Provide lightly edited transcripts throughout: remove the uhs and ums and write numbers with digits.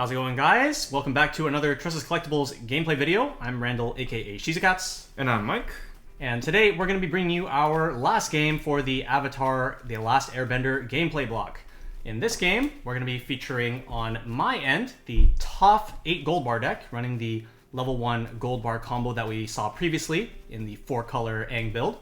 How's it going, guys? Welcome back to another Tressa's Collectibles gameplay video. I'm Randall, aka Shizukatz. And I'm Mike. And today we're going to be bringing you our last game for the Avatar The Last Airbender gameplay block. In this game, we're going to be featuring on my end the Toph 8 Goldbar deck, running the level 1 Goldbar combo that we saw previously in the 4-color Aang build,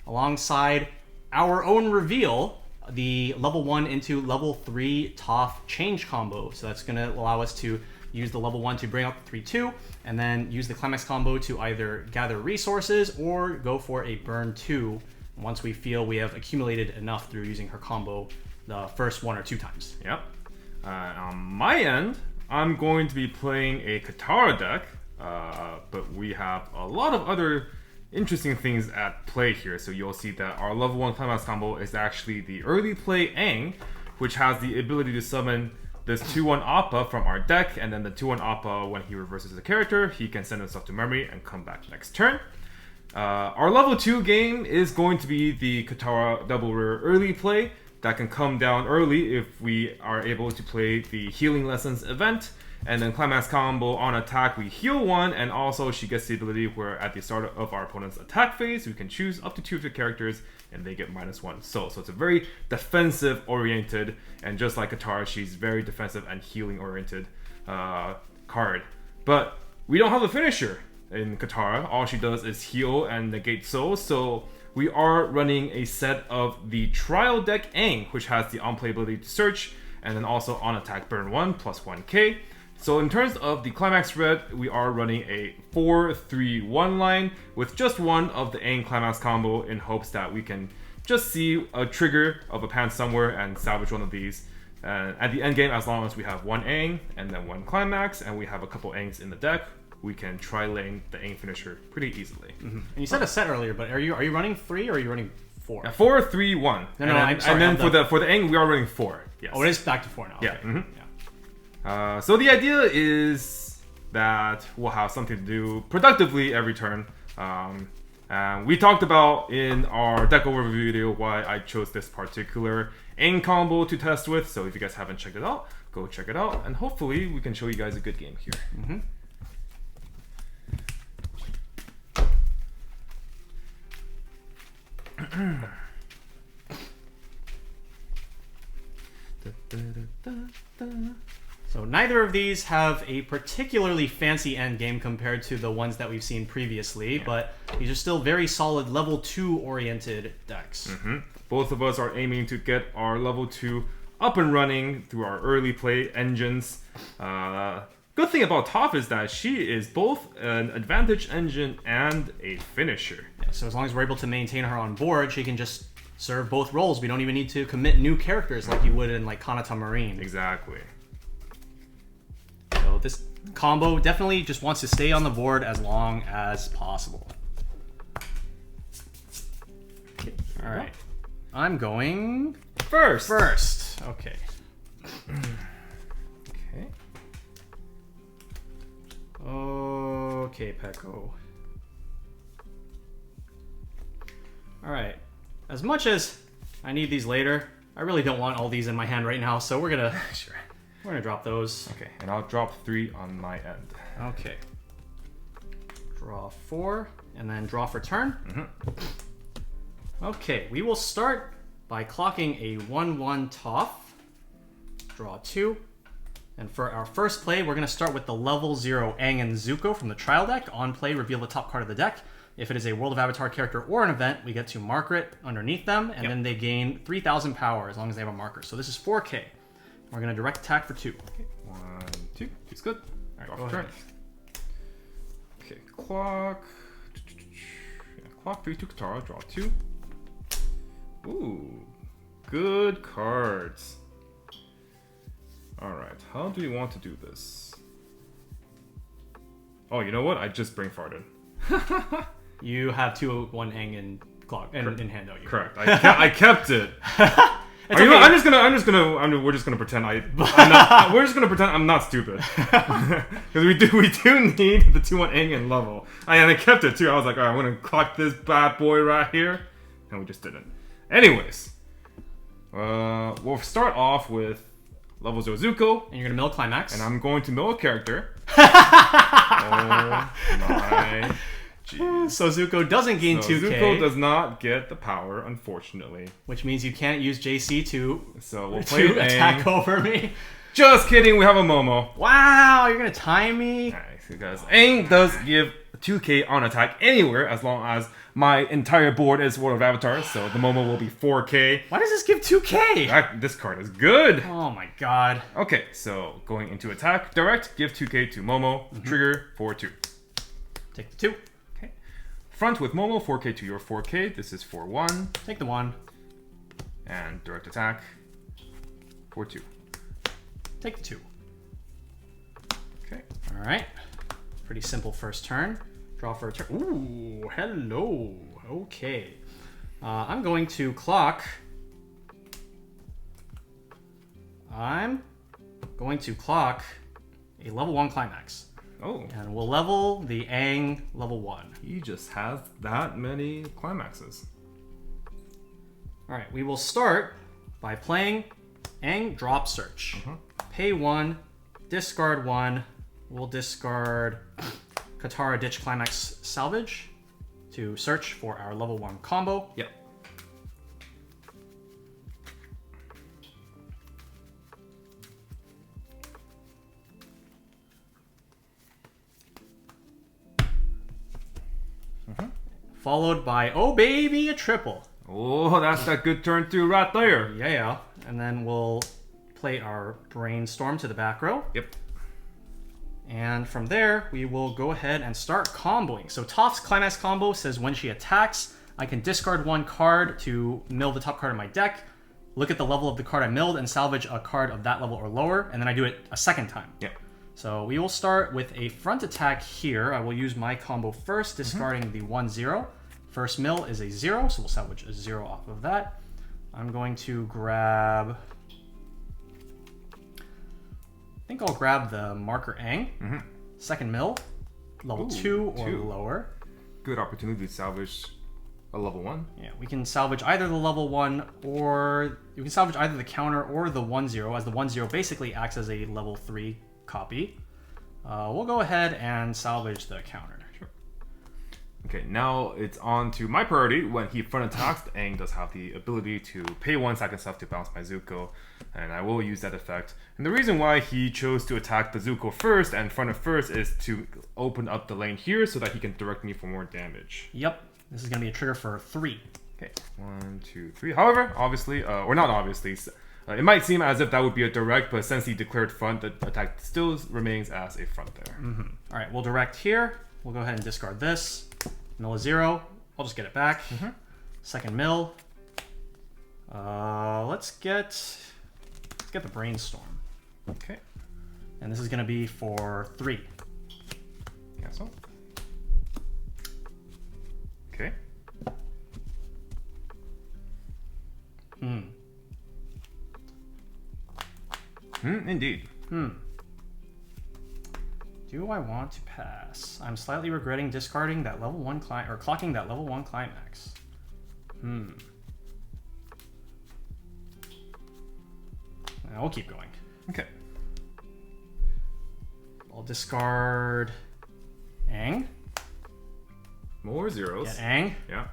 alongside our own reveal, the level 1 into level 3 Toph change combo. So that's going to allow us to use the level 1 to bring up the 3-2, and then use the Climax Combo to either gather resources or go for a burn 2 once we feel we have accumulated enough through using her combo the first 1 or 2 times. Yep. On my end, I'm going to be playing a Katara deck, but we have a lot of other interesting things at play here. So you'll see that our level 1 Climax Combo is actually the early play Aang, which has the ability to summon this 2-1 Appa from our deck, and then the 2-1 Appa, when he reverses the character, he can send himself to memory and come back next turn. Our level 2 game is going to be the Katara Double Rare early play that can come down early if we are able to play the Healing Lessons event. And then Climax Combo, on attack we heal 1, and also she gets the ability where at the start of our opponent's attack phase we can choose up to 2 of the characters and they get -1. So it's a very defensive oriented, and just like Katara, she's very defensive and healing oriented card. But we don't have a finisher in Katara. All she does is heal and negate souls, so we are running a set of the trial deck Aang, which has the on-play ability to search, and then also on attack burn 1 plus 1k. So in terms of the Climax Red, we are running a 4-3-1 line with just one of the Aang Climax Combo in hopes that we can just see a trigger of a pan somewhere and salvage one of these. And at the end game, as long as we have one Aang and then one Climax, and we have a couple Aangs in the deck, we can tri-lane the Aang finisher pretty easily. And you said a set earlier, but are you running 3 or are you running 4? Yeah, 4-3-1. No, I'm sorry. And then for the Aang, we are running 4. Yes. Oh, it is back to 4 now. Yeah. Okay. So the idea is that we'll have something to do productively every turn. And we talked about in our deck overview video why I chose this particular Aang combo to test with. So if you guys haven't checked it out, go check it out. And hopefully we can show you guys a good game here. So neither of these have a particularly fancy end game compared to the ones that we've seen previously, but these are still very solid level 2 oriented decks. Both of us are aiming to get our level 2 up and running through our early play engines. Good thing about Toph is that she is both an advantage engine and a finisher. Yeah, so as long as we're able to maintain her on board, she can just serve both roles. We don't even need to commit new characters like you would in like Kanata Marine. Exactly. So this combo definitely just wants to stay on the board as long as possible. Okay. All right. I'm going First. Okay. Okay. Okay, Peko. All right. As much as I need these later, I really don't want all these in my hand right now, so we're gonna we're gonna drop those. Okay, and I'll drop 3 on my end. Okay. Draw 4, and then draw for turn. Okay, we will start by clocking a 1-1 Toph. Draw 2. And for our first play, we're going to start with the level 0 Aang and Zuko from the trial deck. On play, reveal the top card of the deck. If it is a World of Avatar character or an event, we get to mark it underneath them, and then they gain 3,000 power as long as they have a marker. So this is 4k. We're going to direct attack for 2. Okay, 1, 2. It's good. All right, Draw go for ahead. turn. Okay, clock. Yeah, clock 3 to Katara. Draw 2. Ooh, good cards. Alright, how do we want to do this? Oh, you know what? I just brain farted. You have 2-1 Aang and clock and in hand, don't you? Correct. I kept it. It's You know, okay. we're just gonna pretend we're just gonna pretend I'm not stupid. Because we do need the 2-1 Aang and level. And I kept it too. I was like, alright, I'm gonna clock this bad boy right here. And we just didn't. Anyways, we'll start off with level 0 Zuko, And you're gonna mill Climax. and I'm going to mill a character. Oh my jeez. So Zuko doesn't gain So 2k. Zuko does not get the power, unfortunately. Which means you can't use JC to So we'll play attack Aang. over me. Just kidding, we have a Momo. Wow, you're gonna time me? Nice, because Aang does give 2k on attack anywhere as long as my entire board is World of Avatar, so the Momo will be 4k. Why does this give 2k? This card is good. Oh my god. Okay, so going into attack, direct, give 2k to Momo, trigger for 2. Take the 2. Okay. Front with Momo, 4k to your 4k. This is for 1. Take the 1. And direct attack for 2. Take the 2. Okay. Alright. Pretty simple first turn. Draw for a turn. Ooh, hello. Okay. I'm going to clock. I'm going to clock a level 1 Climax. Oh, And we'll level the Aang level 1. he just has that many climaxes. Alright, we will start by playing Aang Drop Search. Pay 1, discard 1. We'll discard Katara Ditch Climax Salvage to search for our level 1 combo. Yep. Followed by, oh baby, a triple. Oh, that's that good turn 2 right there. Yeah. And then we'll play our Brainstorm to the back row. Yep. And from there, we will go ahead and start comboing. So Toph's Climax Combo says when she attacks, I can discard 1 card to mill the top card of my deck, look at the level of the card I milled, and salvage a card of that level or lower, and then I do it a second time. Yep. So we will start with a front attack here. I will use my combo first, discarding the 1-0. First mill is a 0, so we'll salvage a 0 off of that. I'm going to grab... I think I'll grab the marker Aang. Second mill, level 2 or 2. lower. Good opportunity to salvage a level 1. Yeah, we can salvage either the level 1 or... You can salvage either the counter or the 1-0, as the 1-0 basically acts as a level 3 copy. We'll go ahead and salvage the counter. Sure. Okay, now it's on to my priority. When he front attacks, Aang does have the ability to pay 1 sack and stuff to bounce my Zuko, and I will use that effect. And the reason why he chose to attack the Zuko first and front it first is to open up the lane here so that he can direct me for more damage. Yep, this is going to be a trigger for 3. Okay, 1, 2, 3. However, obviously, or not obviously, it might seem as if that would be a direct, but since he declared front, the attack still remains as a front there. All right, we'll direct here. We'll go ahead and discard this. Mill a 0. I'll just get it back. Second mill. Let's get the Brainstorm. Okay, And this is going to be for 3. cancel. Okay. Indeed. Do I want to pass? I'm slightly regretting discarding that level 1 or clocking that level 1 Climax. We'll keep going. Okay. I'll discard Aang. More zeros. Get Aang. Yeah.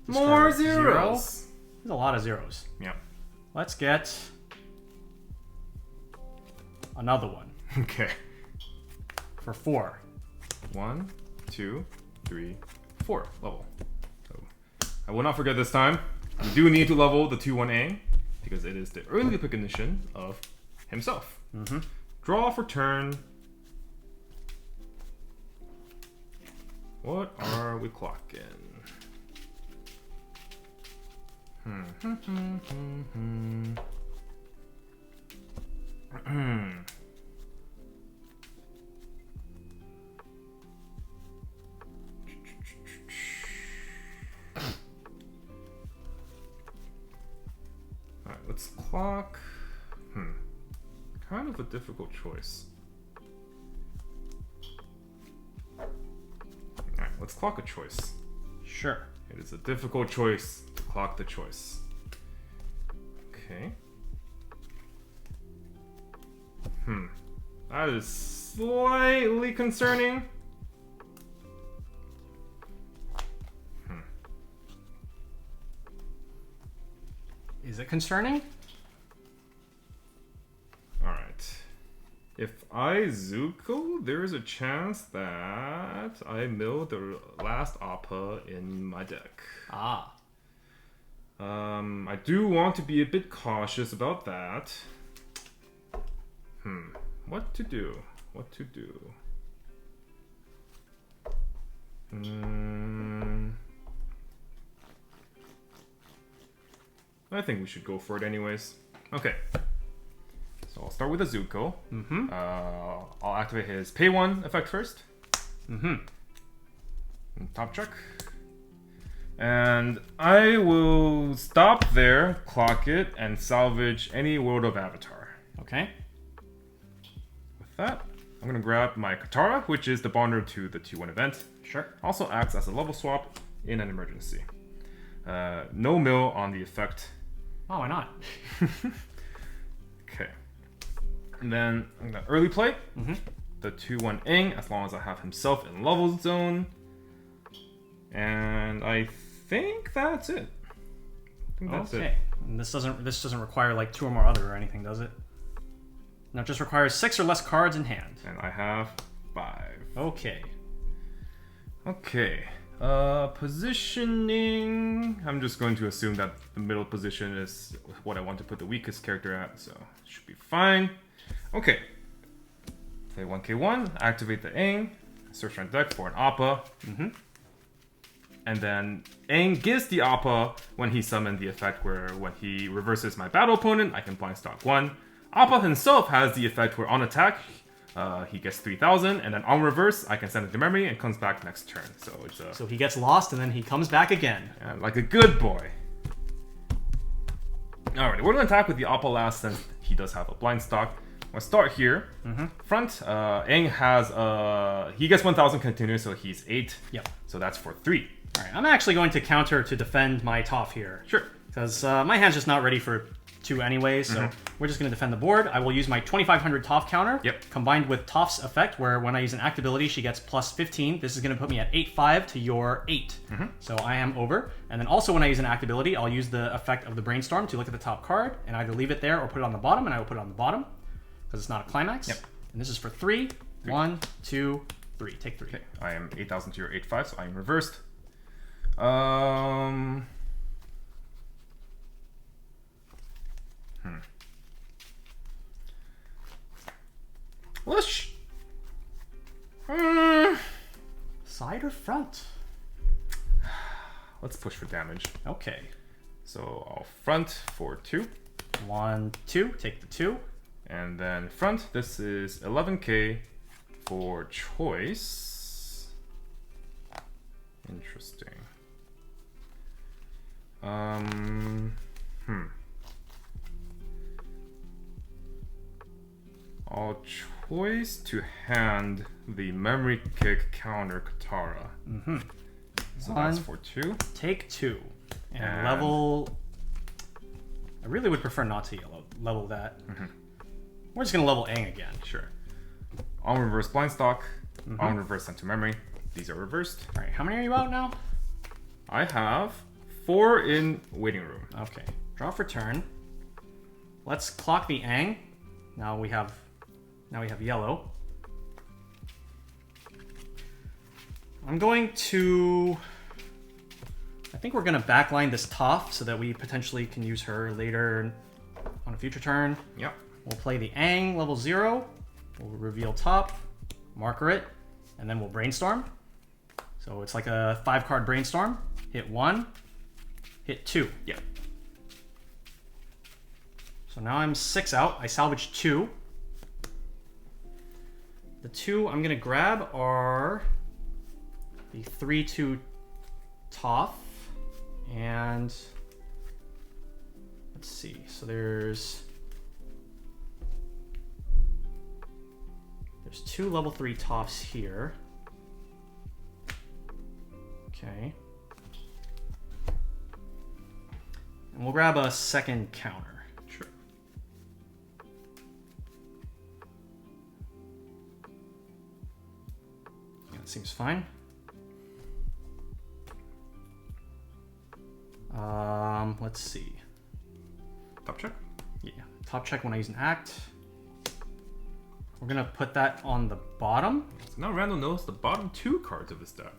Discard More zero. zeros. There's a lot of zeros. Yeah. Let's get another one Okay. for 4. 1, 2, 3, 4 level. So I will not forget this time. You do need to level the 2-1 Aang because it is the early recognition of himself. Draw for turn. What are we clocking? Alright, let's clock. Kind of a difficult choice. Alright, let's clock a choice. Sure. It is a difficult choice to clock the choice. Okay. That is slightly concerning. Is it concerning? Alright. If I Zuko, there's a chance that I mill the last Appa in my deck. Ah. I do want to be a bit cautious about that. What to do? What to do? I think we should go for it anyways. Okay. So I'll start with a Zuko. I'll activate his pay 1 effect first. Top check. And I will stop there, clock it, and salvage any World of Avatar. Okay. With that, I'm going to grab my Katara, which is the bonder to the 2-1 event. Sure. Also acts as a level swap in an emergency. No mill on the effect. Oh, why not? Okay. And then I'm going to early play the 2-1 Aang, as long as I have himself in level zone. And I think that's it. Okay. And this doesn't require like 2 or more other or anything, does it? No, it just requires 6 or less cards in hand. And I have 5. Okay. Okay. Positioning. I'm just going to assume that the middle position is what I want to put the weakest character at, so it should be fine. Okay. Play 1k1, activate the Aang, search my deck for an Appa. And then Aang gives the Appa when he summoned the effect where when he reverses my battle opponent, I can blind stock 1. Appa himself has the effect where on attack, he gets 3,000, and then on reverse, I can send it to memory and comes back next turn. So it's So he gets lost and then he comes back again. like a good boy. Alright, we're going to attack with the Appa last since he does have a blind stock. I'll start here. Front, Aang has, he gets 1,000 continuous, so he's 8. Yep. So that's for 3. Alright, I'm actually going to counter to defend my Toph here. Sure. Because my hand's just not ready for 2 anyway, so we're just going to defend the board. I will use my 2,500 Toph counter, combined with Toph's effect, where when I use an act ability, she gets plus 15. This is going to put me at 8-5 to your 8. So I am over. And then also when I use an act ability, I'll use the effect of the Brainstorm to look at the top card, and either leave it there or put it on the bottom, and I will put it on the bottom, because it's not a climax. And this is for 3. 1, 2, 3. Take 3. Okay, I am 8,000 to your 8-5, so I am reversed. Let's Side or front? Let's push for damage. Okay. So I'll front for 2. 1, 2. Take the 2. And then front, this is 11k for choice. Interesting. I'll choice to hand the memory kick counter Katara. So that's for 2. Take 2. And level... I really would prefer not to level that. We're just going to level Aang again. Sure. On reverse blind stock. On reverse sent to memory. These are reversed. Alright, how many are you out now? I have 4 in waiting room. Okay. Draw for turn. Let's clock the Aang. Now we have yellow. I'm going to... I think we're going to backline this Toph so that we potentially can use her later on a future turn. Yep. We'll play the Aang level 0. We'll reveal top, marker it, and then we'll brainstorm. So it's like a 5-card brainstorm. Hit 1, hit 2. Yep. So now I'm 6 out. I salvaged 2. The 2 I'm going to grab are the 3-2 Toph. And let's see. So there's 2 level 3 Tophs here. Okay. And we'll grab a second counter. Sure. seems fine. Let's see. Top check? Yeah, top check when I use an act. We're gonna put that on the bottom. So now Randall knows the bottom 2 cards of his deck.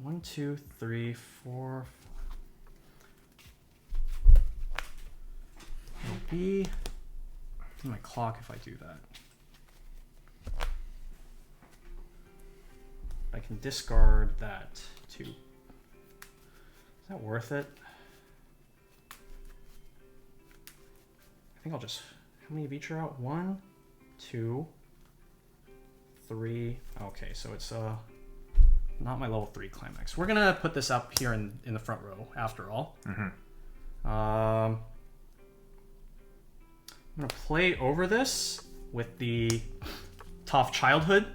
1, 2, 3, 4. It'll be in my clock if I do that. I can discard that too. Is that worth it? I think I'll just, how many of each are out? 1, 2, 3. Okay, so it's not my level 3 Climax. We're gonna put this up here in the front row after all. I'm gonna play over this with the Toph Childhood.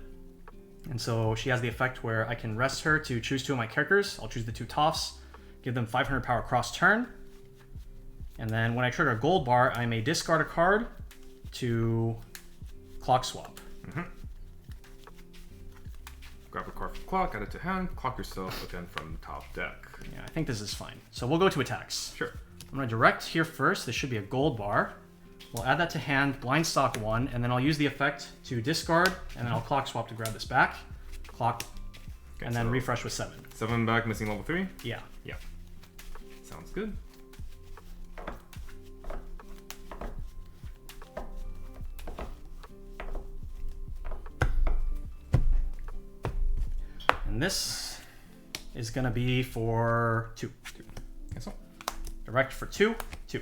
And so she has the effect where I can rest her to choose 2 of my characters. I'll choose the 2 Tophs, give them 500 power cross turn. And then when I trigger a Goldbar, I may discard a card to clock swap. Grab a card from clock, add it to hand, clock yourself again from top deck. Yeah, I think this is fine. So we'll go to attacks. Sure. I'm going to direct here first. This should be a Goldbar. We'll add that to hand, blind stock 1, and then I'll use the effect to discard, and then I'll clock swap to grab this back. Clock, Okay, and then so refresh with 7. 7 back, missing level 3? Yeah. Yeah. Sounds good. And this is going to be for 2. Okay, so Direct for 2, 2.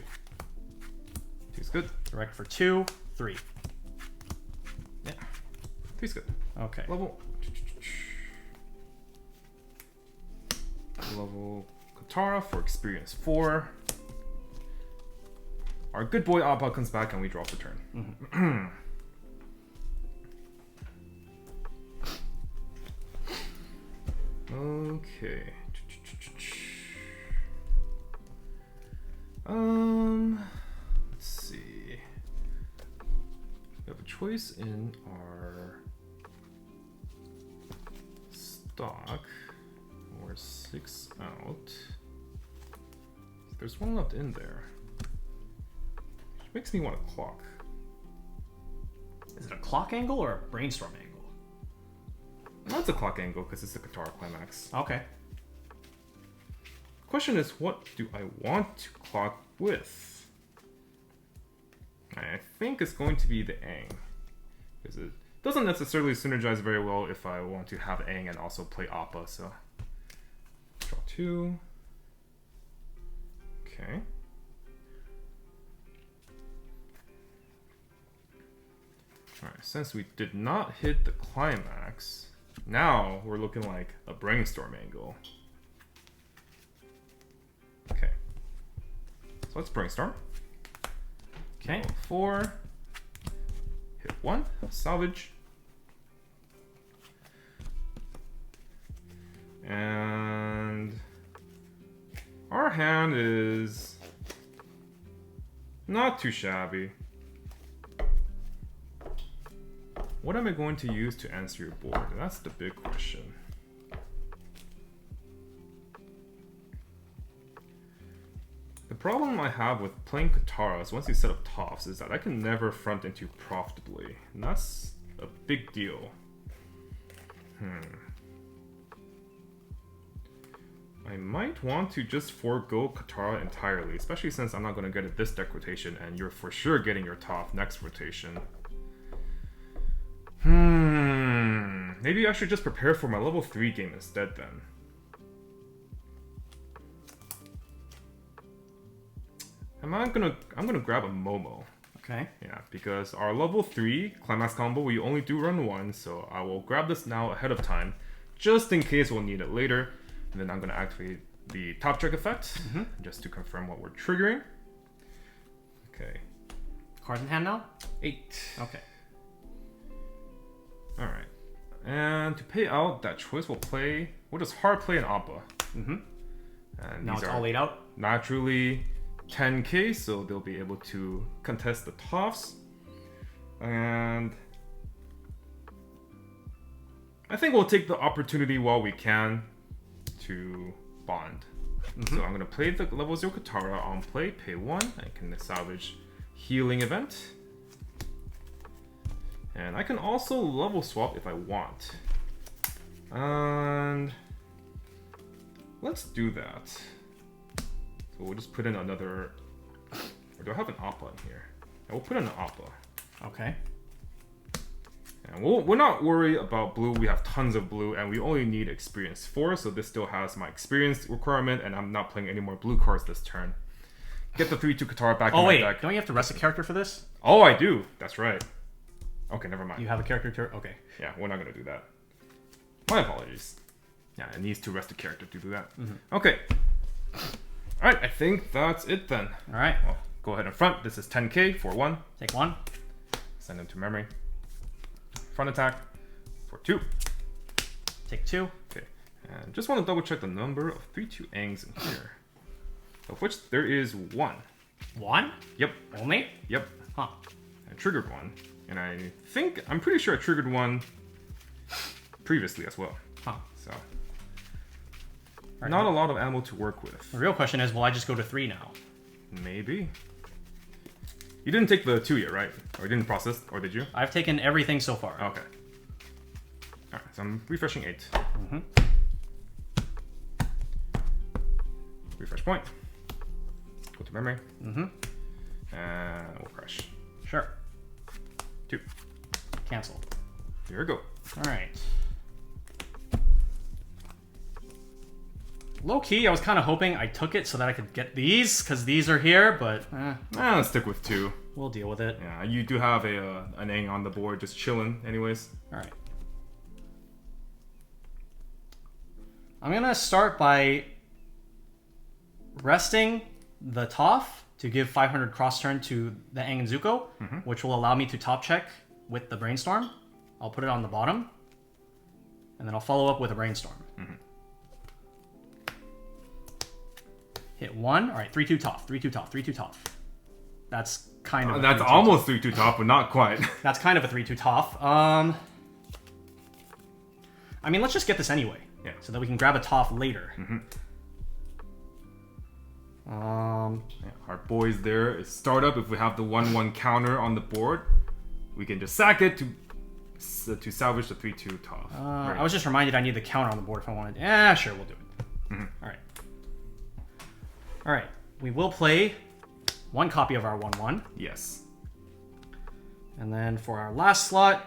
2's good. Direct for 2, 3. Yeah. 3's good. Okay. Level Katara for experience 4. Our good boy Appa comes back and we draw for turn. Okay. Let's see. We have a choice in our stock. We're 6 out. There's 1 left in there. Which makes me want to clock. Is it a clock angle or a brainstorm angle? That's a clock angle because it's the Katara Climax. Okay. Question is, what do I want to clock with? I think it's going to be the Aang. Because it doesn't necessarily synergize very well if I want to have Aang and also play Appa, so. Draw 2. Okay. Alright, since we did not hit the Climax, now we're looking like a brainstorm angle. Okay. So let's brainstorm. Okay. Roll 4. Hit 1. Salvage. And our hand is not too shabby. What am I going to use to answer your board? That's the big question. The problem I have with playing Kataras once you set up Tophs is that I can never front into profitably. And that's a big deal. I might want to just forego Katara entirely, especially since I'm not going to get it this deck rotation and you're for sure getting your Toph next rotation. Maybe I should just prepare for my level 3 game instead then. I'm gonna grab a Momo. Okay. Yeah, because our level 3 Climax Combo, we only do run 1, so I will grab this now ahead of time, just in case we'll need it later. And then I'm gonna activate the top check effect, just to confirm what we're triggering. Okay. Cards in hand now? 8. Okay. Alright. And to pay out that choice, we'll just hard play an Appa. And Now these it's are all laid out? naturally 10k, so they'll be able to contest the Tophs. And I think we'll take the opportunity while we can to bond. So I'm going to play the level 0 Katara on play, pay 1. I can salvage healing event. And I can also level swap if I want. And let's do that. So we'll just put in another... Or do I have an Appa in here? I will put in an Appa. Okay. And we're not worried about blue. We have tons of blue, and we only need experience 4, so this still has my experience requirement, and I'm not playing any more blue cards this turn. Get the 3/2 Katara back in my deck. Don't you have to rest a character for this? Oh, I do. That's right. Okay, never mind. You have a character to... Okay. Yeah, we're not going to do that. My apologies. Yeah, it needs to rest a character to do that. Okay. Alright, I think that's it then. Alright. Well, go ahead and front. This is 10k for 1. Take 1. Send him to memory. Front attack for 2. Take 2. Okay. And just want to double check the number of 3/2 Aangs in here. Of which there is 1. 1? Yep. Only? Yep. Huh. I triggered 1. And I'm pretty sure I triggered 1 previously as well. Huh. So, Right. not a lot of ammo to work with. The real question is, will I just go to 3 now? Maybe. You didn't take the 2 yet, right? Or you didn't process, or did you? I've taken everything so far. Okay. Alright, so I'm refreshing 8. Refresh point. Go to memory. And we'll crash. Sure. 2. Cancel. Here we go. Alright. Low key, I was kind of hoping I took it so that I could get these, because these are here, but Let's stick with 2. we'll deal with it. Yeah, you do have an Aang on the board just chilling anyways. Alright. I'm going to start by resting the Toph to give 500 cross turn to the Aang and Zuko, which will allow me to top check with the Brainstorm. I'll put it on the bottom, and then I'll follow up with a Brainstorm. Hit 1. All right, 3/2 Toph, 3/2 Toph, 3/2 Toph. That's kind of. That's almost 3/2 Toph, but not quite. That's kind of a 3/2 Toph. I mean, let's just get this anyway. Yeah. So that we can grab a Toph later. Yeah, our boys there is startup. If we have the 1/1 counter on the board, we can just sack it to salvage the 3/2 Toph. I was just reminded I need the counter on the board if I wanted. Yeah, sure, we'll do it. All right. All right. We will play 1 copy of our 1/1. Yes. And then for our last slot,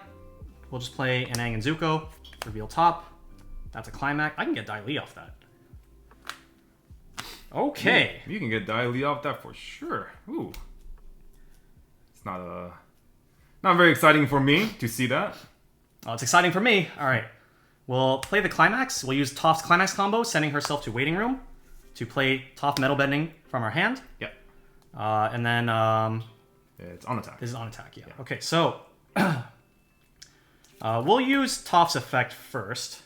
we'll just play an Aang and Zuko. Reveal top. That's a Climax. I can get Dai Li off that. Okay. You can get Dai Li off that for sure. Ooh. It's not very exciting for me to see that. Oh, it's exciting for me. All right. We'll play the Climax. We'll use Toph's Climax Combo, sending herself to Waiting Room to play Toph Metalbending from our hand. Yep. And then... It's on attack. This is on attack, yeah. Okay, so... we'll use Toph's effect first.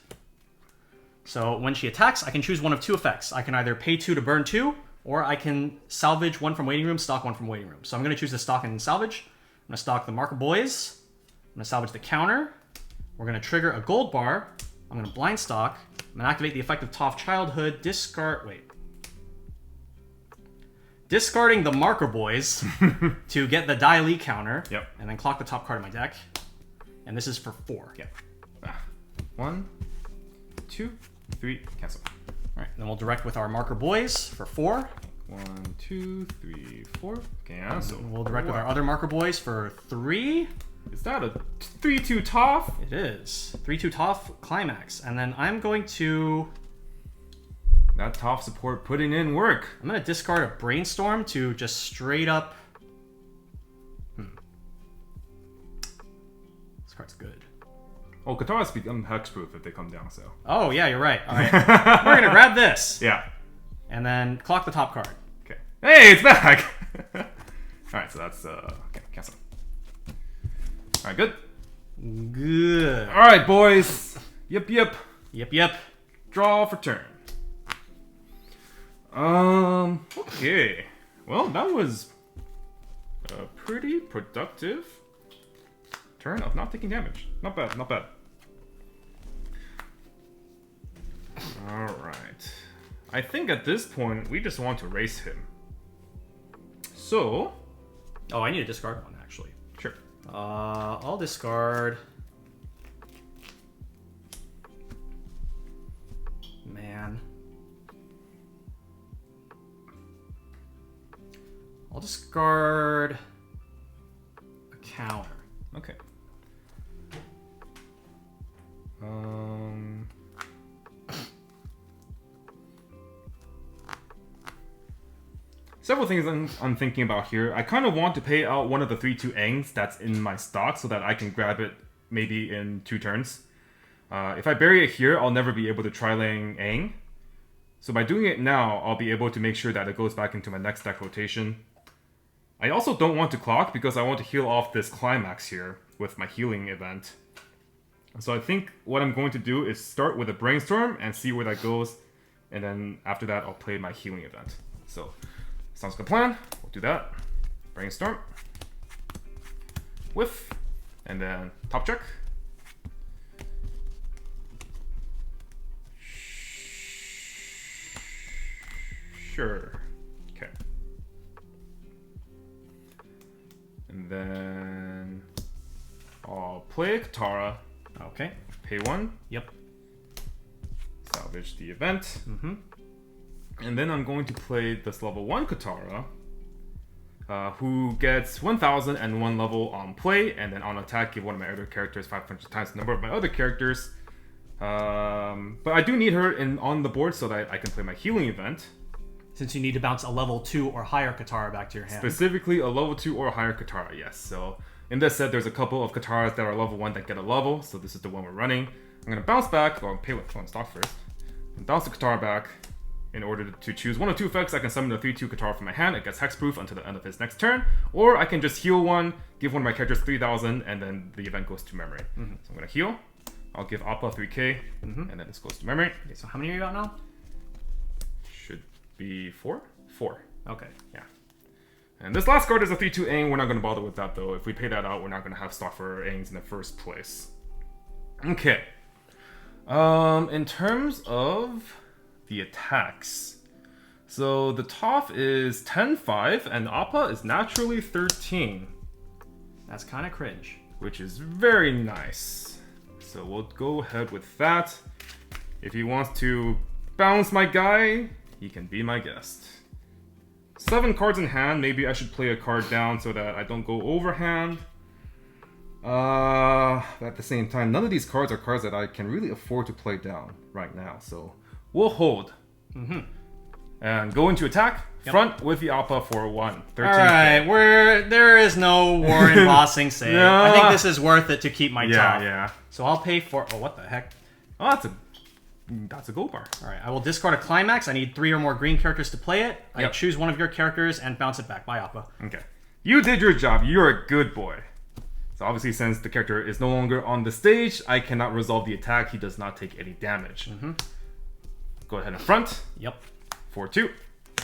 So when she attacks, I can choose one of 2 effects. I can either pay 2 to burn 2, or I can salvage 1 from Waiting Room, stock 1 from Waiting Room. So I'm going to choose the stock and salvage. I'm going to stock the Marker Boys. I'm going to salvage the counter. We're going to trigger a Goldbar. I'm going to blind stock. I'm going to activate the effect of Toph Childhood. Discarding the Marker Boys to get the Dai Li counter. Yep. And then clock the top card of my deck. And this is for 4. Yep. 1, 2, 3, cancel. All right, then we'll direct with our Marker Boys for 4. 1, 2, 3, 4. Cancel. We'll direct with our other Marker Boys for 3. Is that a 3/2 Toph? It is. 3/2 Toph Climax. And then I'm going to... That Toph support putting in work. I'm going to discard a Brainstorm to just straight up... This card's good. Oh, Katara's become hexproof if they come down, so. Oh, yeah, you're right. All right. We're going to grab this. Yeah. And then clock the top card. Okay. Hey, it's back! Alright, so that's, okay, cancel. Alright, good? Good. Alright, boys. Yep. Yep. Draw for turn. Okay. Well, that was pretty productive. turn of not taking damage. Not bad, not bad. Alright. I think at this point, we just want to race him. So... Oh, I need to discard one, actually. Sure. I'll discard... Man. I'll discard... a counter. Okay. Several things I'm thinking about here. I kind of want to pay out one of the 3/2 Aangs that's in my stock so that I can grab it maybe in 2 turns. If I bury it here, I'll never be able to tri-lane Aang. So by doing it now, I'll be able to make sure that it goes back into my next deck rotation. I also don't want to clock because I want to heal off this Climax here with my healing event. So I think what I'm going to do is start with a Brainstorm and see where that goes. And then after that, I'll play my healing event. So, sounds like a plan. We'll do that. Brainstorm. Whiff. And then top check. Sure. Okay. And then I'll play Katara. Okay. Pay 1. Yep. Salvage the event. Mm-hmm. And then I'm going to play this level 1 Katara, who gets 1001 level on play, and then on attack give one of my other characters 500 times the number of my other characters. But I do need her on the board so that I can play my healing event. Since you need to bounce a level 2 or higher Katara back to your hand. Specifically a level 2 or higher Katara, yes. So in this set, there's a couple of Kataras that are level 1 that get a level, so this is the one we're running. I'm going to bounce back, or pay with one stock first, and bounce the Katara back. In order to choose one of 2 effects, I can summon a 3/2 Katara from my hand. It gets hexproof until the end of his next turn. Or I can just heal one, give one of my characters 3000, and then the event goes to memory. Mm-hmm. So I'm going to heal. I'll give Appa 3k, and then this goes to memory. Okay, so how many are you got now? Should be 4? 4. Okay. Yeah. And this last card is a 3/2 Aang. We're not going to bother with that, though. If we pay that out, we're not going to have stock for Aangs in the first place. Okay. In terms of the attacks. So the Toph is 10-5 and Appa is naturally 13. That's kind of cringe. Which is very nice. So we'll go ahead with that. If he wants to bounce my guy, he can be my guest. 7 cards in hand. Maybe I should play a card down so that I don't go overhand. At the same time, none of these cards are cards that I can really afford to play down right now. So we'll hold. Mm-hmm. And go into attack. Yep. Front with the Appa for 1. 13. Alright, there is no war in bossing save. No. I think this is worth it to keep my top. Yeah. So I'll pay for... Oh, what the heck? Oh, that's a Goldbar. Alright, I will discard a Climax. I need 3 or more green characters to play it. I Yep. choose one of your characters and bounce it back. Bye, Appa. Okay. You did your job. You're a good boy. So obviously, since the character is no longer on the stage, I cannot resolve the attack. He does not take any damage. Mm-hmm. Go ahead and front. Yep. 4/2.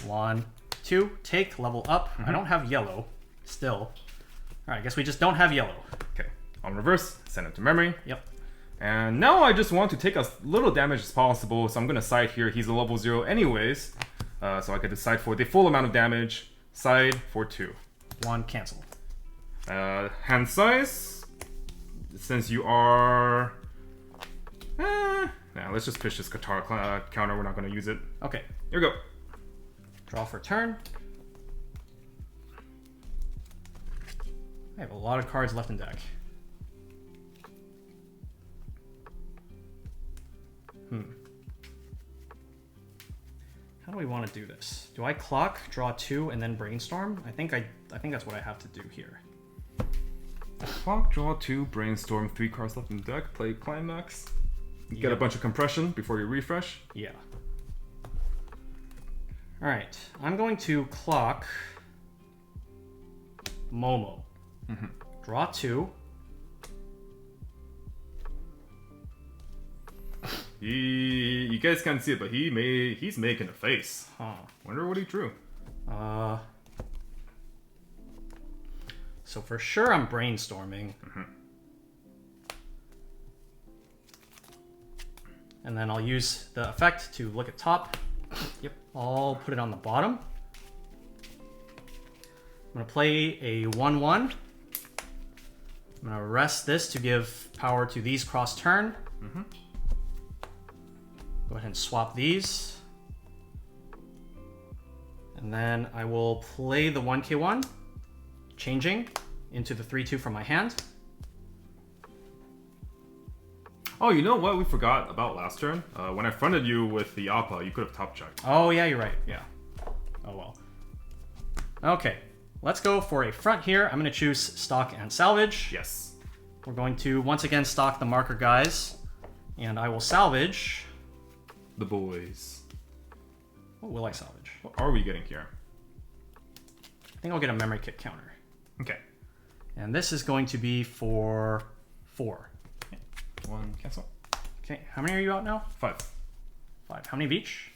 1, 2. Take, level up. I don't have yellow. Still. Alright, I guess we just don't have yellow. Okay. On reverse, send it to memory. Yep. And now I just want to take as little damage as possible, so I'm going to side here. He's a level 0 anyways, so I could decide for the full amount of damage. Side for 2. 1, cancel. Hand size, since you are... Now let's just pitch this Katara counter. We're not going to use it. Okay. Here we go. Draw for turn. I have a lot of cards left in deck. How do we want to do this? Do I clock, draw 2, and then brainstorm? I think that's what I have to do here. Clock, draw 2, brainstorm, 3 cards left in the deck, play Climax. Get a bunch of compression before you refresh. Yeah. Alright, I'm going to clock Momo. Mm-hmm. Draw 2. You guys can't see it, but he's making a face. Huh. Wonder what he drew. So for sure I'm brainstorming. Mm-hmm. And then I'll use the effect to look at top. Yep. I'll put it on the bottom. I'm going to play a 1/1. I'm going to rest this to give power to these cross turn. Go ahead and swap these. And then I will play the 1k1, changing into the 3/2 from my hand. Oh, you know what we forgot about last turn? When I fronted you with the Appa, you could have top checked. Oh, yeah, you're right. Yeah. Oh, well. Okay. Let's go for a front here. I'm going to choose stock and salvage. Yes. We're going to once again stock the marker guys. And I will salvage. The boys. What will I salvage? What are we getting here? I think I'll get a memory kit counter. Okay. And this is going to be for 4. Okay. 1, cancel. Okay, how many are you out now? 5. 5. How many of each?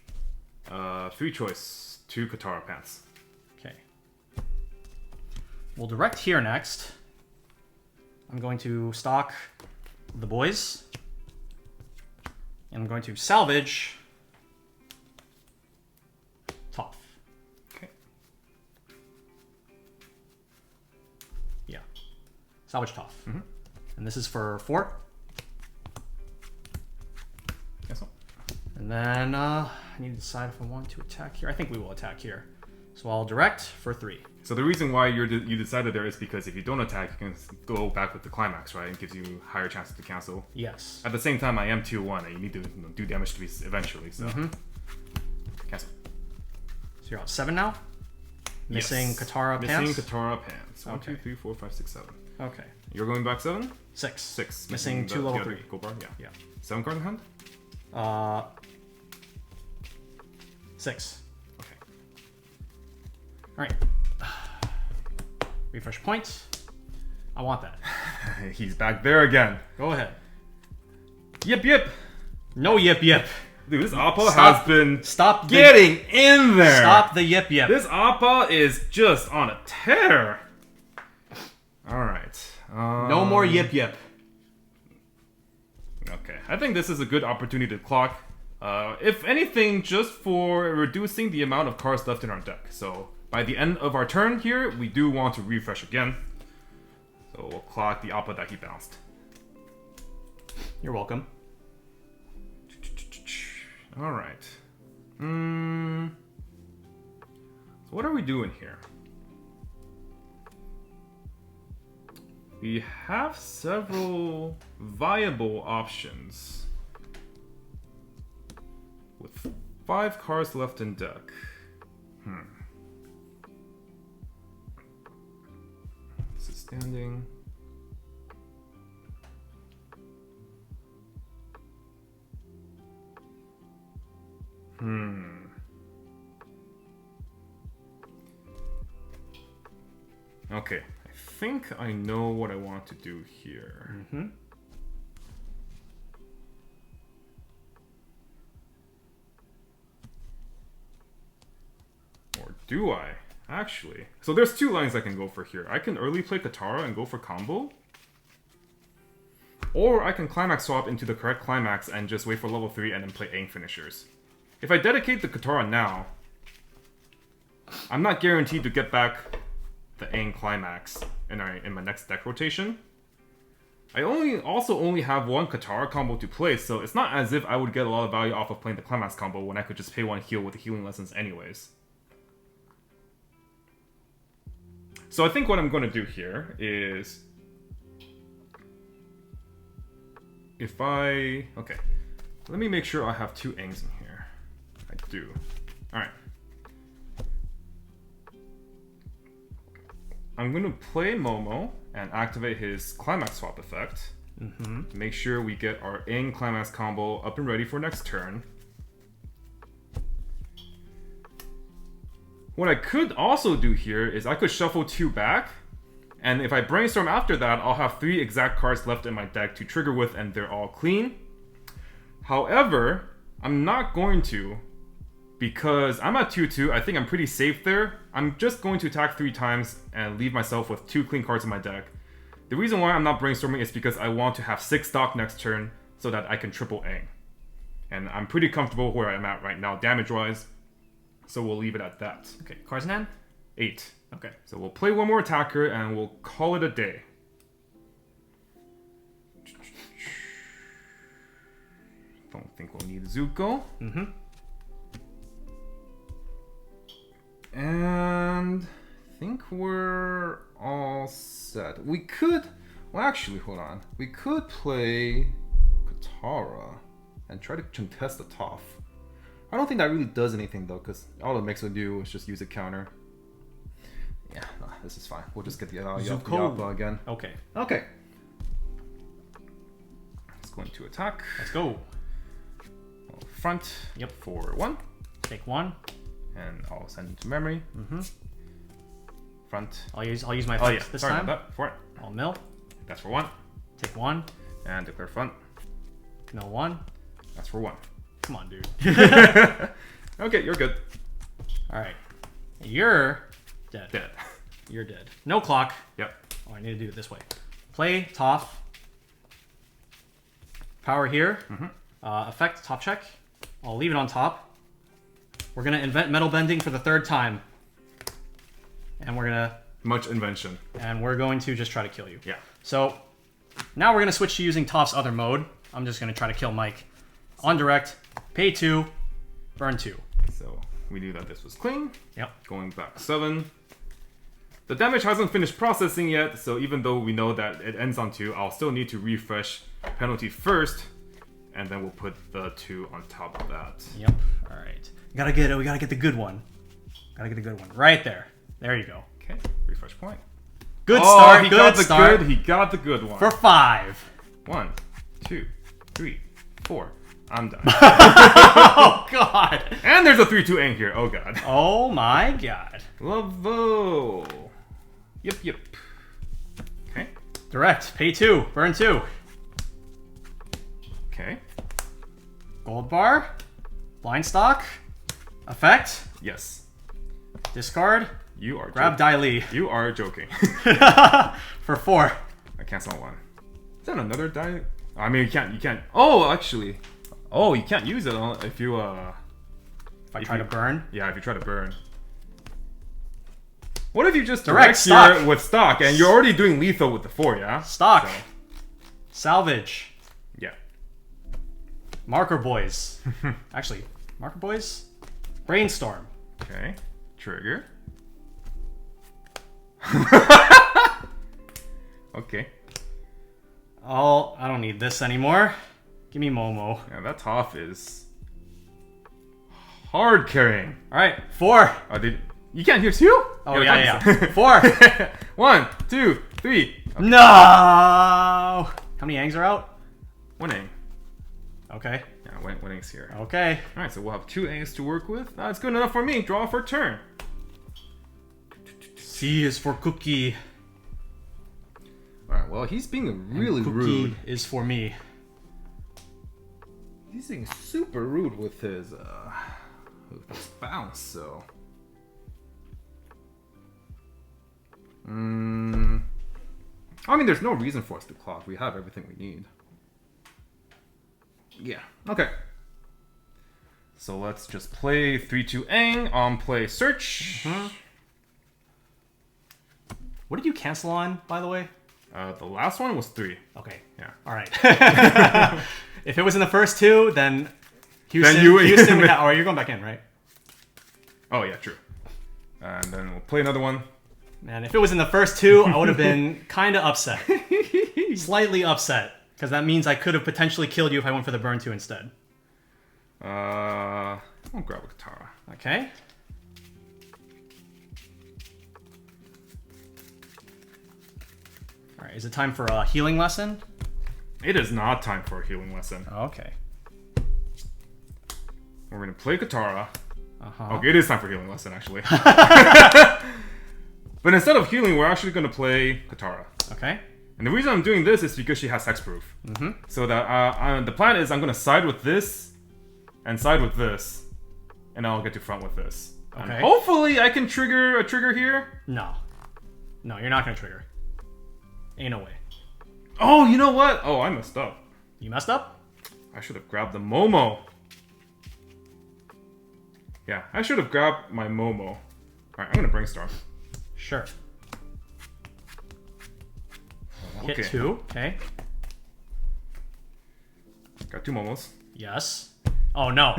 3 choice, 2 Katara pants. Okay. We'll direct here next. I'm going to stock the boys. And I'm going to salvage Toph. Okay. Yeah. Salvage Toph. And this is for 4. Cancel. And then I need to decide if I want to attack here. I think we will attack here. So I'll direct for 3. So the reason why you decided there is because if you don't attack, you can go back with the climax, right? It gives you higher chances to cancel. Yes. At the same time, I am 2/1, and you need to do damage to me eventually, so... Cancel. So you're out 7 now? Missing Yes. Katara pants? Missing Katara pants. 1, Okay. 2, 3, 4, 5, 6, 7. Okay. You're going back 7? 6. 6. Missing 2 level 3. Goldbar, yeah. Yeah. 7 cards in hand? 6. Okay. Alright. Refresh point. I want that. He's back there again. Go ahead. Yip, yip. No yip yip. Dude, this Appa has been Stop getting in there. Stop the yip yip. This Appa is just on a tear. Alright. No more yip yip. Okay. I think this is a good opportunity to clock. If anything, just for reducing the amount of cards left in our deck. So, by the end of our turn here, we do want to refresh again. So, we'll clock the Appa that he bounced. You're welcome. Alright. So, what are we doing here? We have several viable options. With 5 cards left in deck. This is standing. Okay, I think I know what I want to do here. Or do I? Actually. So there's 2 lines I can go for here. I can early play Katara and go for combo. Or I can climax swap into the correct climax and just wait for level 3 and then play Aang finishers. If I dedicate the Katara now, I'm not guaranteed to get back the Aang climax in my next deck rotation. I also only have 1 Katara combo to play, so it's not as if I would get a lot of value off of playing the Climax combo when I could just pay 1 heal with the healing lessons anyways. So I think what I'm going to do here is... Okay. Let me make sure I have 2 Aangs in here. I do. Alright. I'm going to play Momo and activate his Climax Swap effect. Make sure we get our Aang Climax combo up and ready for next turn. What I could also do here is I could shuffle 2 back, and if I brainstorm after that, I'll have 3 exact cards left in my deck to trigger with, and they're all clean. However, I'm not going to, because I'm at 2-2, I think I'm pretty safe there. I'm just going to attack 3 times and leave myself with 2 clean cards in my deck. The reason why I'm not brainstorming is because I want to have 6 stock next turn so that I can triple Aang. And I'm pretty comfortable where I'm at right now, damage-wise. So we'll leave it at that. Okay, cards in hand? 8. Okay. So we'll play one more attacker, and we'll call it a day. Don't think we'll need Zuko. Mm-hmm. And I think we're all set. We could... Well, actually, hold on. We could play Katara and try to contest the Toph. I don't think that really does anything, though, because all it makes it do is just use a counter. Yeah, no, this is fine. We'll just get the Yappa again. Okay. Okay. Let's go into attack. Let's go. Front. Yep. For 1. Take 1. And I'll send it to memory. Mm-hmm. Front. I'll use my front this Sorry time. about that. For it. I'll mill. That's for 1. Take 1. And declare front. Mill 1. That's for 1. Come on, dude. Okay, you're good. Alright. You're dead. Dead. You're dead. No clock. Yep. Oh, I need to do it this way. Play Toph. Power here. Mm-hmm. Effect top check. I'll leave it on top. We're gonna invent Metalbending for the 3rd time. And we're gonna... Much invention. And we're going to just try to kill you. Yeah. So, now we're gonna switch to using Toph's other mode. I'm just gonna try to kill Mike. On direct, pay 2, burn 2. So, we knew that this was clean. Yep. Going back 7. The damage hasn't finished processing yet, so even though we know that it ends on 2, I'll still need to refresh penalty first, and then we'll put the 2 on top of that. Yep. Alright. We gotta get the good one. Gotta get the good one. Right there. There you go. Okay, refresh point. Good start, he good got the start. Good, he got the good one. For 5. 1, 2, 3, 4. I'm done. Oh, God. And there's a 3-2 Aang here. Oh, God. Oh, my God. Lavo. Yep. Okay. Direct, pay 2, burn 2. Okay. Goldbar. Blind stock. Effect. Yes. Discard. You are Grab joking. Dai Li. You are joking. For 4. I cancel 1. Is that another die? I mean, you can't. Oh, actually. Oh, you can't use it if you, If I try to burn. Yeah, if you try to burn. What if you just Direct here stock. with stock and you're already doing lethal with the 4, yeah? Stock. So, Salvage. yeah. Marker boys. Actually, marker boys? Brainstorm. Okay. Trigger. Okay. Oh, I don't need this anymore. Give me Momo. Yeah, that Toph is hard carrying. Alright, 4. Oh, you can't use 2? Oh, yeah. 4. 1, 2, 3. Okay. No! How many Aangs are out? 1 Aang. Okay. Yeah, one Aang's here. Okay. Alright, so we'll have 2 A's to work with. That's good enough for me. Draw for turn. C is for Cookie. Alright, well, he's being really Cookie rude. is for me. He's being super rude with his bounce, so... I mean, there's no reason for us to clock. We have everything we need. Yeah, okay. So let's just play 3-2 Aang on play search. Mm-hmm. What did you cancel on, by the way? The last one was 3. Okay. Yeah. Alright. If it was in the first 2, then Houston, Then you- Houston would have... Oh, you're going back in, right? Oh, yeah, true. And then we'll play another one. Man, if it was in the first 2, I would have been kind of upset. Slightly upset. Because that means I could have potentially killed you if I went for the burn 2 instead. I'll grab a Katara. Okay. Alright, is it time for a healing lesson? It is not time for a healing lesson. Okay. We're going to play Katara. Uh-huh. Okay, it is time for healing lesson, actually. But instead of healing, we're actually going to play Katara. Okay. And the reason I'm doing this is because she has hexproof. Mm-hmm. So that the plan is I'm going to side with this and side with this. And I'll get to front with this. Okay. And hopefully I can trigger a trigger here. No. No, you're not going to trigger. Ain't no way. Oh, you know what? Oh, I messed up. You messed up? I should have grabbed the Momo. Yeah, I should have grabbed my Momo. Alright, I'm gonna brainstorm. Sure. Okay. Hit 2. Okay. Got 2 Momos. Yes. Oh no.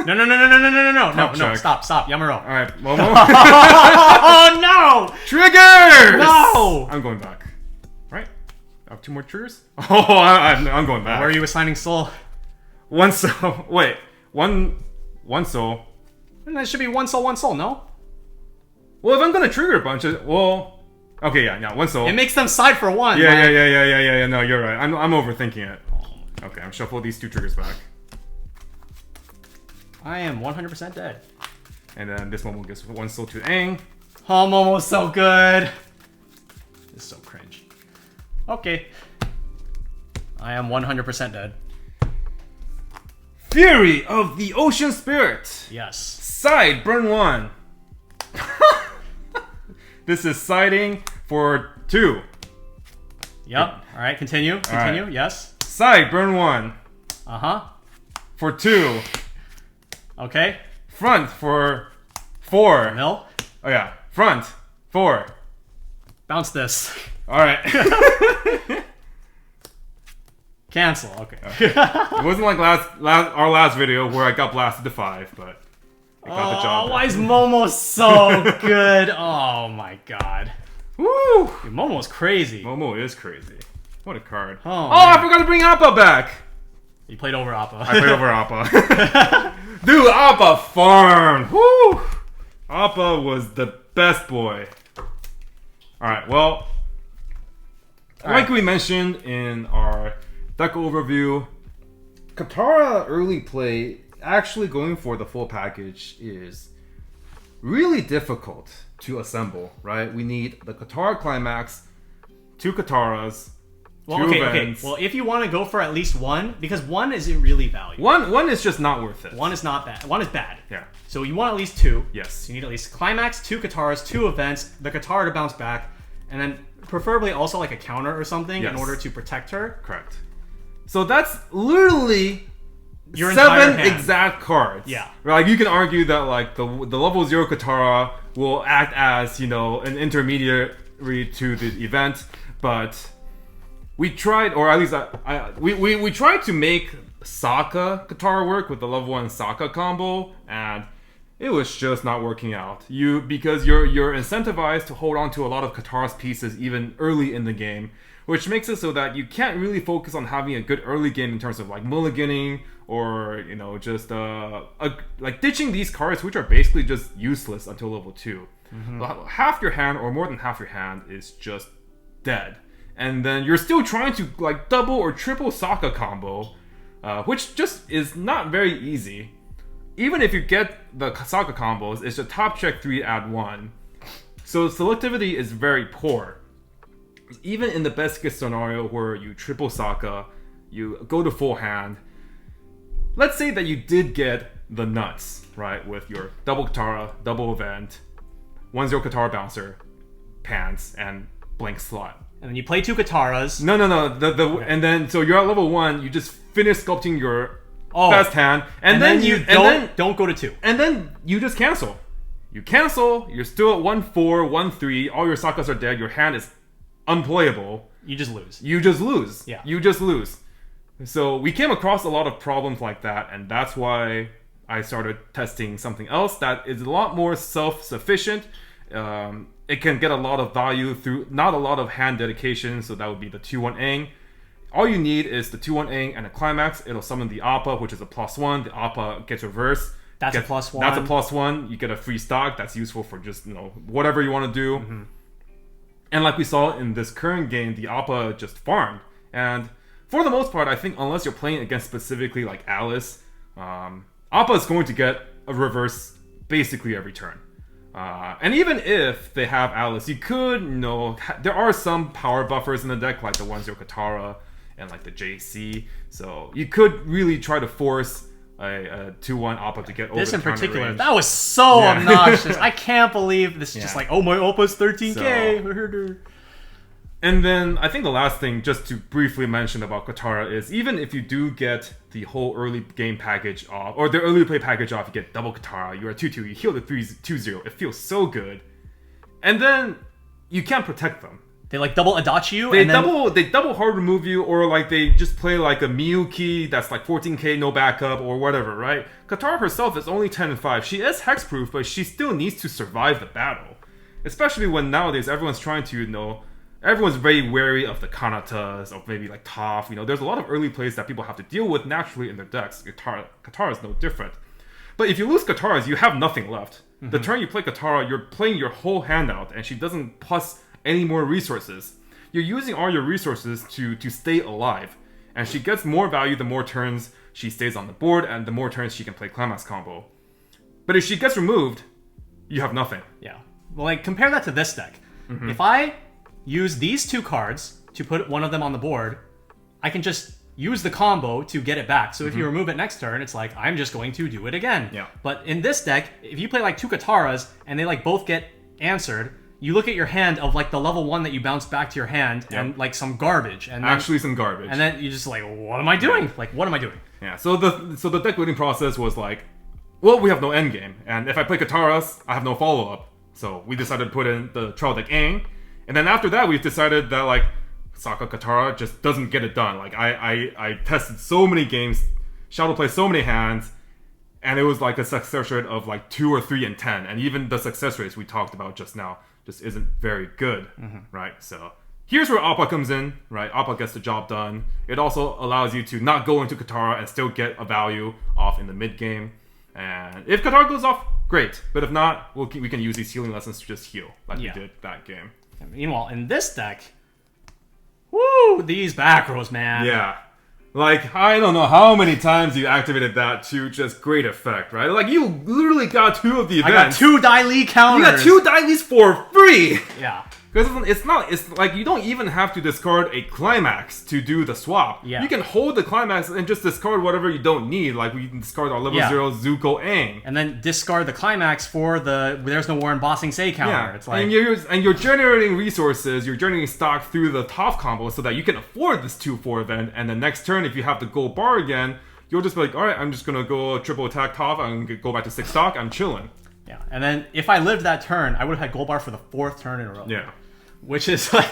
No. Check. Stop. Yamaro. Alright, Momo. Oh no! Triggers! No! I'm going back. Right? I have 2 more triggers? Oh, I'm going back. Where are you assigning soul? 1 soul. Wait. One soul. And that should be 1 soul, no? Well, if I'm gonna trigger a bunch of... Well... Okay, yeah, 1 soul. It makes them side for 1. Yeah. No, you're right. I'm overthinking it. Okay, I'm shuffling these 2 triggers back. I am 100% dead. And then this one will give 1 soul to Aang. Oh, Momo's so good. It's so cringe. Okay. I am 100% dead. Fury of the Ocean Spirit. Yes. Side, burn 1. This is siding for 2. Yep. Alright, continue. Alright. Yes. Side, burn 1. Uh-huh. For 2. Okay. Front for 4. Mill. Oh yeah. Front. 4. Bounce this. Alright. Cancel. Okay. It wasn't like our last video where I got blasted to 5, but I got the job done. Why is Momo so good? Oh my god. Woo! Dude, Momo's crazy. Momo is crazy. What a card. Oh, I forgot to bring Appa back! You played over Appa. I played over Appa. Dude, Appa farmed! Woo! Appa was the best boy. Alright, well... Like we mentioned in our deck overview, Katara early play, actually going for the full package is really difficult to assemble, right? We need the Katara Climax, 2 Kataras, Well, 2 okay. events. Well, if you want to go for at least 1, because 1 isn't really valuable. One is just not worth it. 1 is not bad. 1 is bad. Yeah. So you want at least 2. Yes. So you need at least Climax, 2 Kataras, 2 events, the Katara to bounce back, and then preferably also like a counter or something in order to protect her. Correct. So that's literally Your entire 7 hand. exact cards. Yeah. Like you can argue that like the level 0 Katara will act as, you know, an intermediary to the event, but we tried, or at least we tried to make Sokka Katara work with the level 1 Sokka combo, and it was just not working out. Because you're incentivized to hold on to a lot of Katara's pieces even early in the game, which makes it so that you can't really focus on having a good early game in terms of like mulliganing or, you know, just like ditching these cards, which are basically just useless until level 2. Half your hand or more than half your hand is just dead, and then you're still trying to like double or triple Sokka combo, which just is not very easy. Even if you get the Sokka combos, it's a top check 3 add 1. So selectivity is very poor. Even in the best case scenario where you triple Sokka, you go to full hand. Let's say that you did get the nuts, right? With your double Katara, double event, 1-0 Katara bouncer, pants, and blank slot. And then you play 2 Kataras. No. Okay. And then so you're at level 1, you just finish sculpting your best hand, and then you don't go to 2. And then you just cancel. You cancel, you're still at 1-4, 1-3, all your Sokkas are dead, your hand is unplayable. You just lose. You just lose. Yeah. You just lose. So we came across a lot of problems like that, and that's why I started testing something else that is a lot more self-sufficient. It can get a lot of value through not a lot of hand dedication, so that would be the 2-1 Aang. All you need is the 2-1 Aang and a Climax. It'll summon the Appa, which is a +1. The Appa gets reversed. That's a +1. That's a +1. You get a free stock. That's useful for just, you know, whatever you want to do. And like we saw in this current game, the Appa just farmed. And for the most part, I think unless you're playing against specifically like Alice, Appa is going to get a reverse basically every turn. And even if they have Alice, you could, you know, there are some power buffers in the deck, like the 1-0 Katara and like the JC. So you could really try to force a 2-1 Appa to get over this the in particular, range. that was so obnoxious. I can't believe this is just like, oh, my Appa's 13k. And then I think the last thing, just to briefly mention about Katara, is even if you do get the whole early game package off, or the early play package off, you get double Katara, you're at 2-2, you heal the 2-0, it feels so good. And then you can't protect them. They like double Adachi you, they double hard remove you, or like they just play like a Miyuki that's like 14k, no backup, or whatever, right? Katara herself is only 10 and 5. She is hexproof, but she still needs to survive the battle. Especially when nowadays everyone's trying to, everyone's very wary of the Kanatas, of maybe like Toph. There's a lot of early plays that people have to deal with naturally in their decks. Katara is no different. But if you lose Kataras, you have nothing left. The turn you play Katara, you're playing your whole hand out, and she doesn't plus any more resources. You're using all your resources to stay alive. And she gets more value the more turns she stays on the board, and the more turns she can play Climax Combo. But if she gets removed, you have nothing. Yeah. Well, like, compare that to this deck. If I use these 2 cards to put one of them on the board, I can just use the combo to get it back. So if you remove it next turn, it's like, I'm just going to do it again. Yeah. But in this deck, if you play like 2 Kataras and they like both get answered, you look at your hand of like the level 1 that you bounce back to your hand and like some garbage. And then, actually some garbage. And then you just like, what am I doing? Like, what am I doing? Yeah, so the deck building process was like, well, we have no endgame. And if I play Kataras, I have no follow-up. So we decided to put in the Trial Deck Aang. And then after that, we decided that like Sokka Katara just doesn't get it done. Like I tested so many games, Shadow play so many hands, and it was like a success rate of like 2 or 3 and 10. And even the success rates we talked about just now just isn't very good, right? So here's where Appa comes in, right? Appa gets the job done. It also allows you to not go into Katara and still get a value off in the mid game. And if Katara goes off, great. But if not, we can use these healing lessons to just heal, like we did that game. And meanwhile, in this deck, woo, these back rows, man. Yeah. Like, I don't know how many times you activated that to just great effect, right? Like, you literally got 2 of the events. I got 2 Dai Li counters. You got 2 Dai Lis for free! Yeah. Because it's like you don't even have to discard a Climax to do the swap. Yeah. You can hold the Climax and just discard whatever you don't need. Like we can discard our level 0 Zuko Aang. And then discard the Climax for the There's No War in Bossing Say counter. Yeah. It's like, and you're generating resources, you're generating stock through the Toph combo so that you can afford this 2-4 event, and the next turn if you have the Goldbar again, you'll just be like, alright, I'm just gonna go triple attack Toph, I'm gonna go back to 6 stock, I'm chilling. Yeah. And then if I lived that turn, I would have had Goldbar for the 4th turn in a row. Yeah. Which is like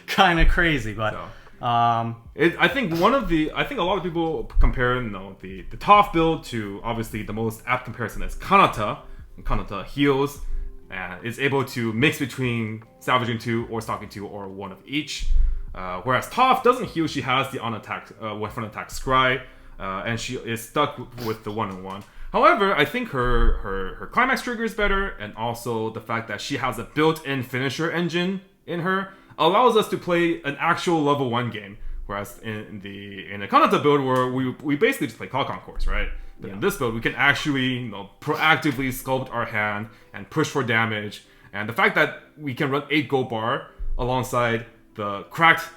kind of crazy, but I think a lot of people compare the Toph build to obviously the most apt comparison is Kanata. And Kanata heals and is able to mix between salvaging 2 or stocking 2 or 1 of each. Whereas Toph doesn't heal; she has the front attack scry, and she is stuck with the 1-on-1. However, I think her climax trigger is better, and also the fact that she has a built-in finisher engine in her allows us to play an actual level 1 game. Whereas in the Kanata build, where we basically just play call concourse, right? But in this build, we can actually proactively sculpt our hand and push for damage. And the fact that we can run 8 Goldbar alongside the cracked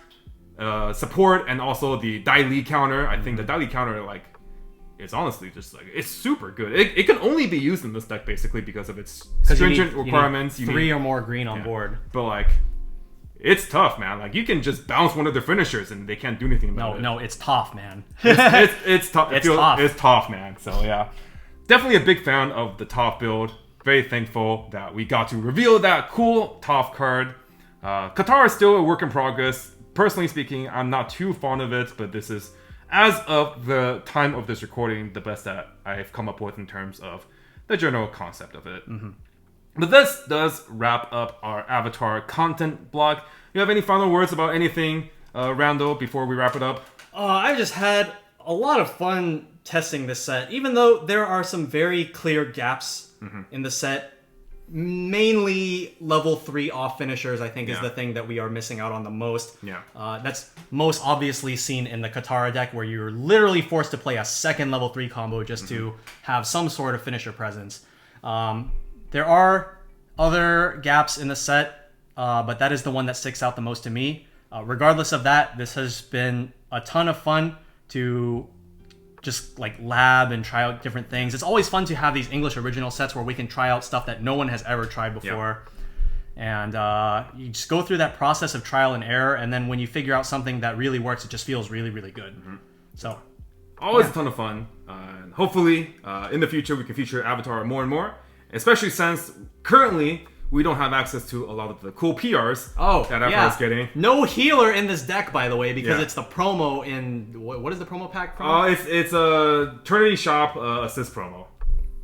support and also the Dai Li counter, I think the Dai Li counter it's honestly just it's super good. It can only be used in this deck basically because of its stringent requirements. You need 3 or more green on board. But it's tough, man. You can just bounce one of their finishers and they can't do anything about it. No, it's tough, man. It's tough. Tough. It's tough, man. So yeah, definitely a big fan of the Toph build. Very thankful that we got to reveal that cool Toph card. Katara is still a work in progress. Personally speaking, I'm not too fond of it, but this is, as of the time of this recording, the best that I've come up with in terms of the general concept of it. But this does wrap up our Avatar content block. You have any final words about anything, Randall, before we wrap it up? I've just had a lot of fun testing this set, even though there are some very clear gaps in the set. Mainly level 3 off finishers, I think, is the thing that we are missing out on the most. Yeah. That's most obviously seen in the Katara deck, where you're literally forced to play a second level 3 combo just to have some sort of finisher presence. There are other gaps in the set, but that is the one that sticks out the most to me. Regardless of that, this has been a ton of fun to just lab and try out different things. It's always fun to have these English original sets where we can try out stuff that no one has ever tried before. And you just go through that process of trial and error, and then when you figure out something that really works, it just feels really, really good. So, always a ton of fun. And hopefully, in the future, we can feature Avatar more and more, especially since currently we don't have access to a lot of the cool PRs that Avatar is getting. No healer in this deck, by the way, because it's the promo in... What is the promo pack from? It's a Eternity Shop assist promo.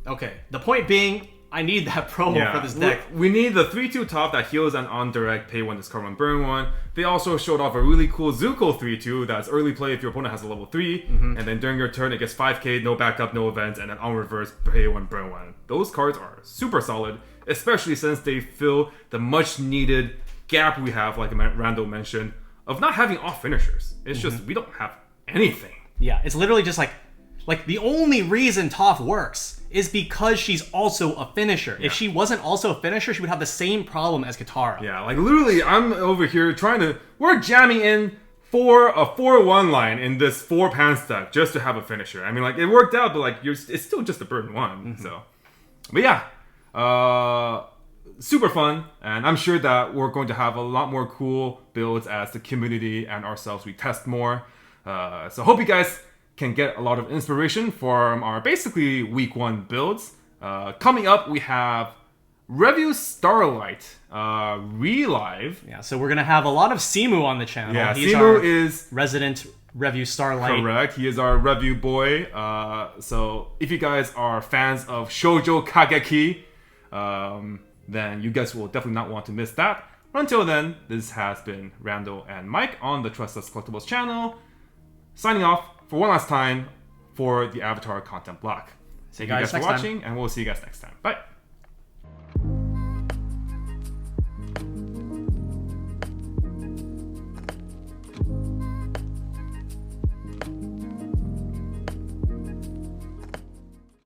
Okay. The point being, I need that promo for this deck. We need the 3/2 Toph that heals and on direct, pay 1, discard 1, burn 1. They also showed off a really cool Zuko 3/2 that's early play if your opponent has a level 3. And then during your turn, it gets 5k, no backup, no events, and then on reverse, pay 1, burn 1. Those cards are super solid, especially since they fill the much needed gap we have, like Randall mentioned, of not having off finishers. It's just, we don't have anything. Yeah, it's literally just like the only reason Toph works is because she's also a finisher. If she wasn't also a finisher, she would have the same problem as Katara. Yeah, like literally, I'm over here we're jamming in for a 4-1 line in this 4-pan deck just to have a finisher. I mean, like, it worked out, but like, it's still just a burn 1. So, but yeah, super fun, and I'm sure that we're going to have a lot more cool builds as the community and ourselves we test more. So hope you guys can get a lot of inspiration from our basically week 1 builds. Coming up, we have Review Starlight Relive. Yeah, so we're gonna have a lot of Simu on the channel. Yeah, He's Simu our is resident Review Starlight. Correct. He is our review boy. So if you guys are fans of Shoujo Kageki, then you guys will definitely not want to miss that. Until then, this has been Randall and Mike on the Tressa's Collectibles channel, signing off for one last time for the Avatar content block. See you Thank you guys guys for next time. watching, and we'll see you guys next time. Bye.